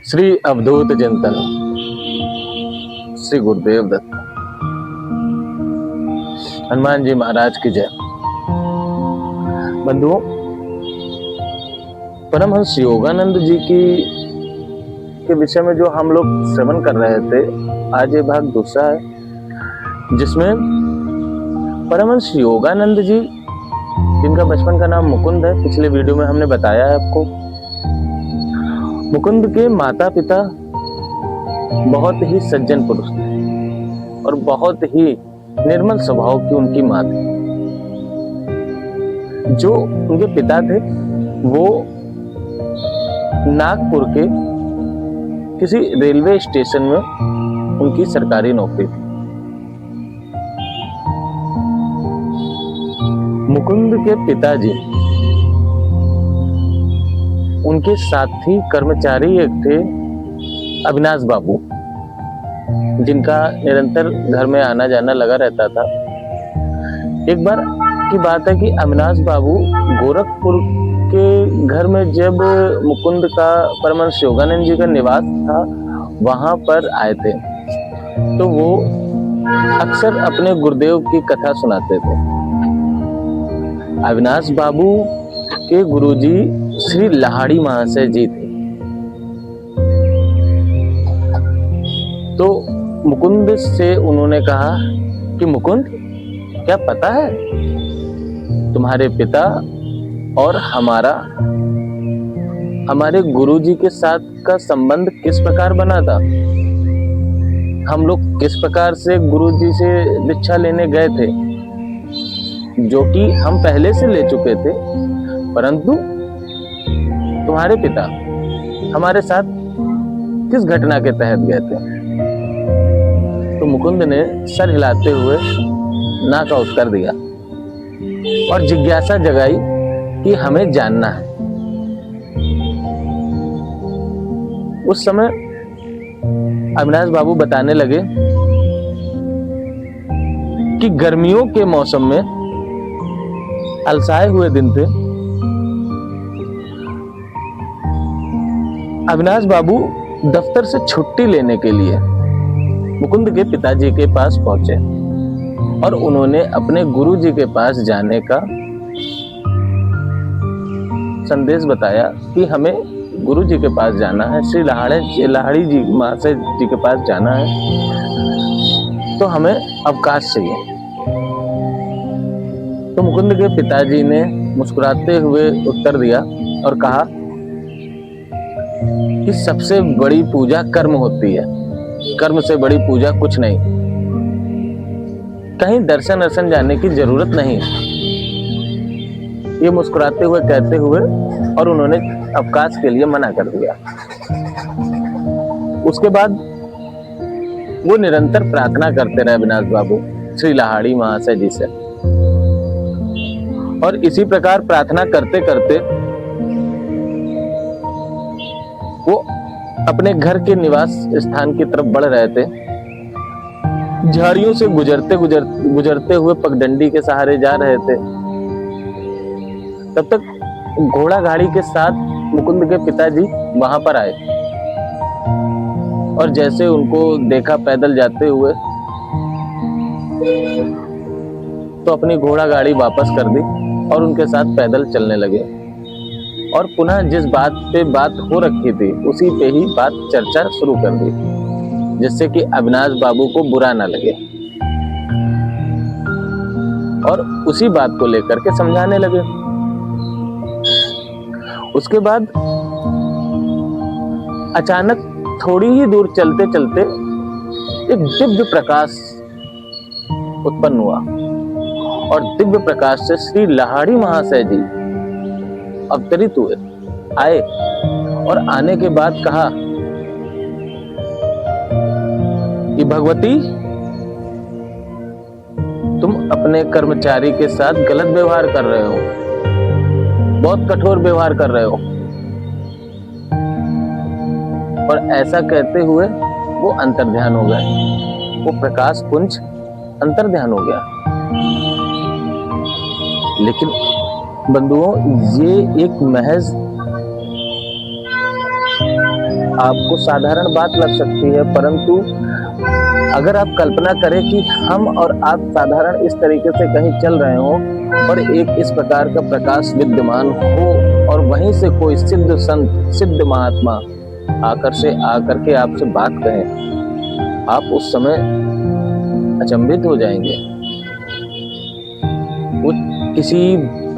श्री अवधूत चिंतन श्री गुरुदेव दत्त हनुमान जी महाराज की जय। बंधुओं, परमहंस योगानंद जी की के विषय में जो हम लोग श्रवण कर रहे थे, आज ये भाग दूसरा है, जिसमें परमहंस योगानंद जी, जिनका बचपन का नाम मुकुंद है, पिछले वीडियो में हमने बताया है आपको। मुकुंद के माता पिता बहुत ही सज्जन पुरुष थे और बहुत ही निर्मल स्वभाव की उनकी मां थी। जो उनके पिता थे वो नागपुर के किसी रेलवे स्टेशन में उनकी सरकारी नौकरी थी। मुकुंद के पिताजी, उनके साथी कर्मचारी एक थे अविनाश बाबू, जिनका निरंतर घर में आना जाना लगा रहता था। एक बार की बात है कि अविनाश बाबू गोरखपुर के घर में जब मुकुंद का परमहंस योगानंद जी का निवास था, वहां पर आए थे, तो वो अक्सर अपने गुरुदेव की कथा सुनाते थे। अविनाश बाबू के गुरुजी श्री लाहाड़ी महाशय जी थे। तो मुकुंद से उन्होंने कहा कि मुकुंद, क्या पता है तुम्हारे पिता और हमारे गुरुजी के साथ का संबंध किस प्रकार बना था? हम लोग किस प्रकार से गुरुजी से दीक्षा लेने गए थे, जो कि हम पहले से ले चुके थे, परंतु तुम्हारे पिता हमारे साथ किस घटना के तहत गए थे? तो मुकुंद ने सर हिलाते हुए ना का उत्तर दिया और जिज्ञासा जगाई कि हमें जानना है। उस समय अविनाश बाबू बताने लगे कि गर्मियों के मौसम में अलसाए हुए दिन थे। अविनाश बाबू दफ्तर से छुट्टी लेने के लिए मुकुंद के पिताजी के पास पहुंचे और उन्होंने अपने गुरुजी के पास जाने का संदेश बताया कि हमें गुरुजी के पास जाना है, श्री लाहाड़ी जी महाशय जी के पास जाना है, तो हमें अवकाश चाहिए। तो मुकुंद के पिताजी ने मुस्कुराते हुए उत्तर दिया और कहा कि सबसे बड़ी पूजा कर्म होती है, कर्म से बड़ी पूजा कुछ नहीं, कहीं दर्शन जाने की जरूरत नहीं। ये मुस्कुराते हुए कहते हुए और उन्होंने अवकाश के लिए मना कर दिया। उसके बाद वो निरंतर प्रार्थना करते रहे अविनाश बाबू श्री लाहाड़ी महाशय जी से, और इसी प्रकार प्रार्थना करते करते वो अपने घर के निवास स्थान की तरफ बढ़ रहे थे। झाड़ियों से गुजरते हुए पगडंडी के सहारे जा रहे थे। तब तक घोड़ा गाड़ी के साथ मुकुंद के पिताजी वहां पर आए और जैसे उनको देखा पैदल जाते हुए, तो अपनी घोड़ा गाड़ी वापस कर दी और उनके साथ पैदल चलने लगे और पुनः जिस बात पे बात हो रखी थी उसी पे ही बात चर्चा शुरू कर दी, जिससे कि अविनाश बाबू को बुरा ना लगे, और उसी बात को लेकर के समझाने लगे। उसके बाद अचानक थोड़ी ही दूर चलते चलते एक दिव्य प्रकाश उत्पन्न हुआ और दिव्य प्रकाश से श्री लाहाड़ी महाशय जी अवतरित हुए, आए, और आने के बाद कहा कि भगवती, तुम अपने कर्मचारी के साथ गलत व्यवहार कर रहे हो, बहुत कठोर व्यवहार कर रहे हो। और ऐसा कहते हुए वो अंतर्ध्यान हो गए, वो प्रकाश पुंज अंतर्ध्यान हो गया। लेकिन बंधुओं, ये एक महज आपको साधारण बात लग सकती है, परंतु अगर आप कल्पना करें कि हम और आप साधारण इस तरीके से कहीं चल रहे हो और एक इस प्रकार का प्रकाश विद्यमान हो और वहीं से कोई सिद्ध संत, सिद्ध महात्मा आकर के आपसे बात कहें, आप उस समय अचंभित हो जाएंगे। वो किसी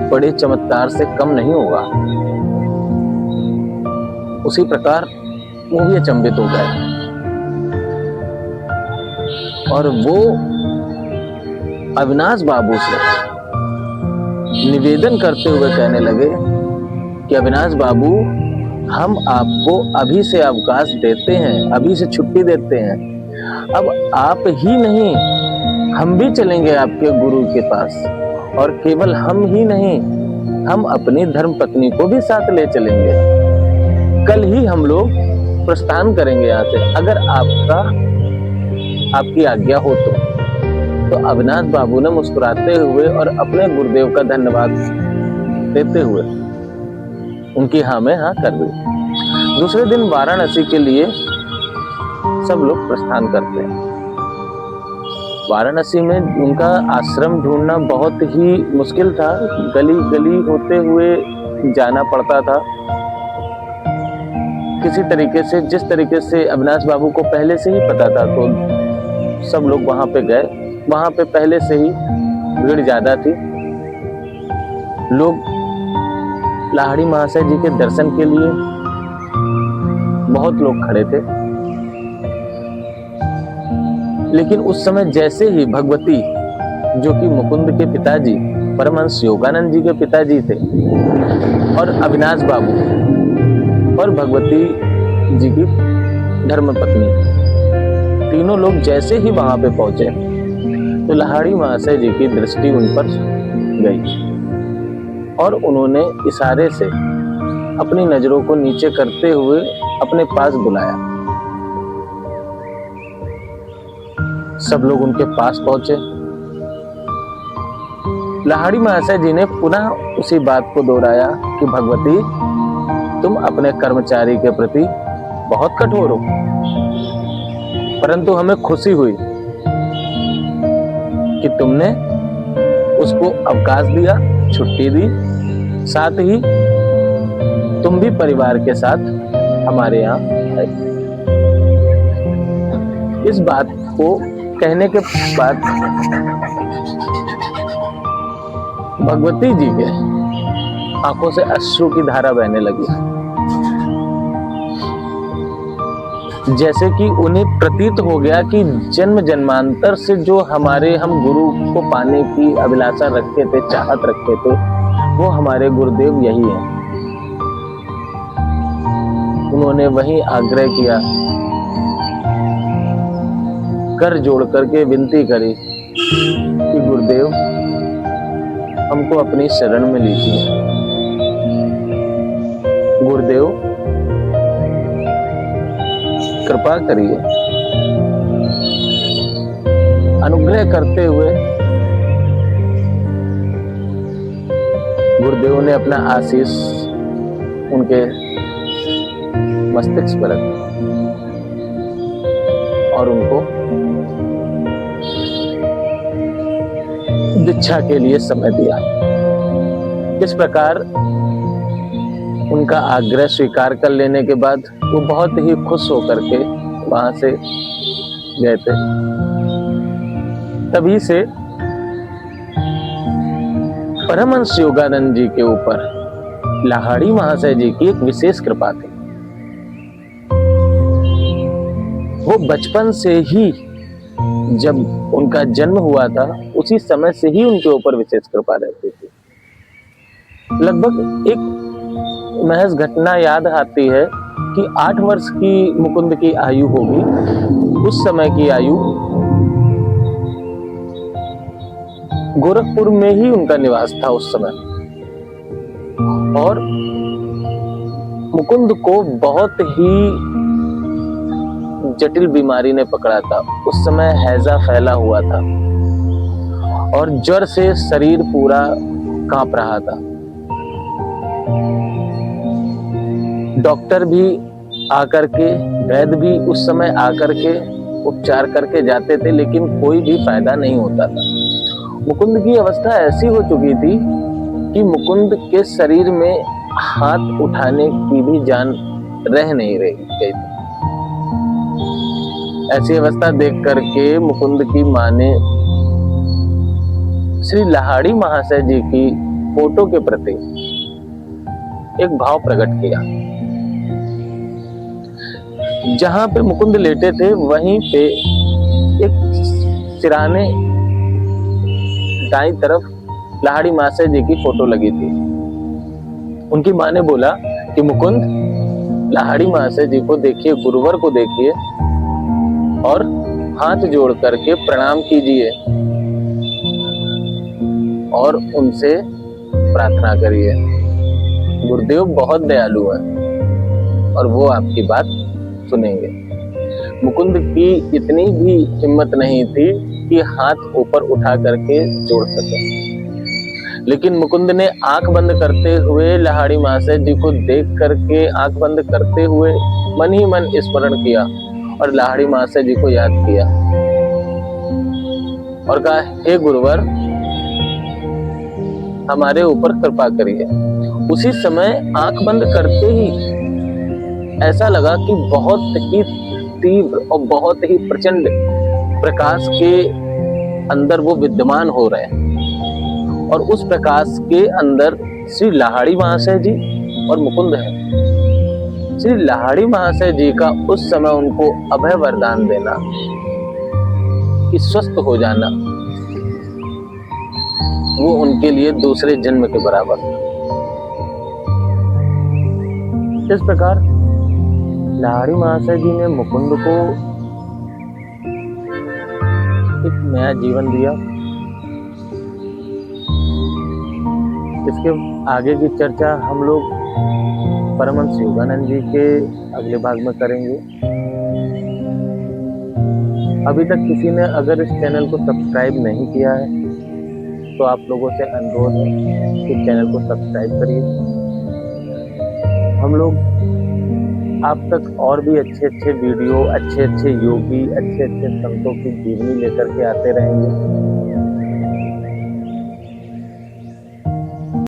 बड़े चमत्कार से कम नहीं होगा। उसी प्रकार वो भी अचंभित हो गए और वो अविनाश बाबू से निवेदन करते हुए कहने लगे कि अविनाश बाबू, हम आपको अभी से अवकाश देते हैं, अभी से छुट्टी देते हैं। अब आप ही नहीं, हम भी चलेंगे आपके गुरु के पास, और केवल हम ही नहीं, हम अपनी धर्म पत्नी को भी साथ ले चलेंगे। कल ही हम लोग प्रस्थान करेंगे यहाँ से, अगर आपकी आज्ञा हो तो अविनाश बाबू ने मुस्कुराते हुए और अपने गुरुदेव का धन्यवाद देते हुए उनकी हाँ में हाँ कर दी। दूसरे दिन वाराणसी के लिए सब लोग प्रस्थान करते हैं। वाराणसी में उनका आश्रम ढूंढना बहुत ही मुश्किल था। गली गली होते हुए जाना पड़ता था। किसी तरीके से, जिस तरीके से अविनाश बाबू को पहले से ही पता था, तो सब लोग वहां पे गए। वहां पे पहले से ही भीड़ ज्यादा थी। लोग लाहड़ी महाशय जी के दर्शन के लिए बहुत लोग खड़े थे। लेकिन उस समय जैसे ही भगवती, जो कि मुकुंद के पिताजी परमहंस योगानंद जी के पिताजी थे, और अविनाश बाबू और भगवती जी की धर्मपत्नी, तीनों लोग जैसे ही वहां पे पहुंचे तो लाहड़ी महाशय जी की दृष्टि उन पर गई और उन्होंने इशारे से अपनी नजरों को नीचे करते हुए अपने पास बुलाया। सब लोग उनके पास पहुंचे। लाहड़ी महाशय जी ने पुनः उसी बात को दोहराया कि भगवती, तुम अपने कर्मचारी के प्रति बहुत कठोर हो, परंतु हमें खुशी हुई कि तुमने उसको अवकाश दिया, छुट्टी दी, साथ ही तुम भी परिवार के साथ हमारे यहाँ आए। इस बात को कहने के बाद भगवती जी के आंखों से अश्रु की धारा बहने लगी। जैसे कि उन्हें प्रतीत हो गया कि जन्म जन्मांतर से जो हम गुरु को पाने की अभिलाषा रखते थे, चाहत रखते थे, वो हमारे गुरुदेव यही हैं। उन्होंने वही आग्रह किया, कर जोड़ करके विनती करी कि गुरुदेव, हमको अपनी शरण में लीजिए। गुरुदेव, कृपा करिए। अनुग्रह करते हुए गुरुदेव ने अपना आशीष उनके मस्तिष्क पर रखा और उनको दीक्षा के लिए समय दिया। इस प्रकार उनका आग्रह स्वीकार कर लेने के बाद वो बहुत ही खुश होकर के वहां से गए थे। तभी से परमहंस योगानंद जी के ऊपर लाहड़ी महाशय जी की एक विशेष कृपा थी। वो बचपन से ही, जब उनका जन्म हुआ था, उसी समय से ही उनके ऊपर विशेष कृपा रहती थी। लगभग एक महज घटना याद आती है कि 8 वर्ष की मुकुंद की आयु होगी। उस समय की आयु, गोरखपुर में ही उनका निवास था उस समय, और मुकुंद को बहुत ही जटिल बीमारी ने पकड़ा था। उस समय हैजा फैला हुआ था और ज्वर से शरीर पूरा कांप रहा था। डॉक्टर भी आकर के वैद्य भी उस समय आकर के उपचार करके जाते थे, लेकिन कोई भी फायदा नहीं होता था। मुकुंद की अवस्था ऐसी हो चुकी थी कि मुकुंद के शरीर में हाथ उठाने की भी जान रह नहीं रही गई थी। ऐसी अवस्था देख करके मुकुंद की मां ने श्री लाहाड़ी महाशय जी की फोटो के प्रति एक भाव प्रकट किया। जहां पे मुकुंद लेटे थे वहीं पे एक सिराने दाईं तरफ लाहाड़ी महाशय जी की फोटो लगी थी। उनकी मां ने बोला कि मुकुंद, लाहाड़ी महाशय जी को देखिए, गुरुवर को देखिए और हाथ जोड़ करके प्रणाम कीजिए और उनसे प्रार्थना करिए। गुरुदेव बहुत दयालु हैं और वो आपकी बात सुनेंगे। मुकुंद की इतनी भी हिम्मत नहीं थी कि हाथ ऊपर उठा करके जोड़ सके, लेकिन मुकुंद ने आंख बंद करते हुए लाहाड़ी महाशय जी को देख करके आंख बंद करते हुए मन ही मन स्मरण किया और लाहाड़ी महाशय जी को याद किया और कहा, हे गुरुवर, हमारे ऊपर कृपा करिए। उसी समय आंख बंद करते ही ऐसा लगा कि बहुत ही तीव्र और बहुत ही प्रचंड प्रकाश के अंदर वो विद्यमान हो रहे हैं और उस प्रकाश के अंदर श्री लाहाड़ी महाशय जी और मुकुंद है। श्री लाहाड़ी महाशय जी का उस समय उनको अभय वरदान देना कि स्वस्थ हो जाना, वो उनके लिए दूसरे जन्म के बराबर। इस प्रकार लाहाड़ी महाशय जी ने मुकुंद को एक नया जीवन दिया। इसके आगे की चर्चा हम लोग परमहंस योगानंद जी के अगले भाग में करेंगे। अभी तक किसी ने अगर इस चैनल को सब्सक्राइब नहीं किया है तो आप लोगों से अनुरोध है कि चैनल को सब्सक्राइब करिए। हम लोग आप तक और भी अच्छे अच्छे वीडियो, अच्छे अच्छे योगी, अच्छे अच्छे संतों की जीवनी लेकर के आते रहेंगे।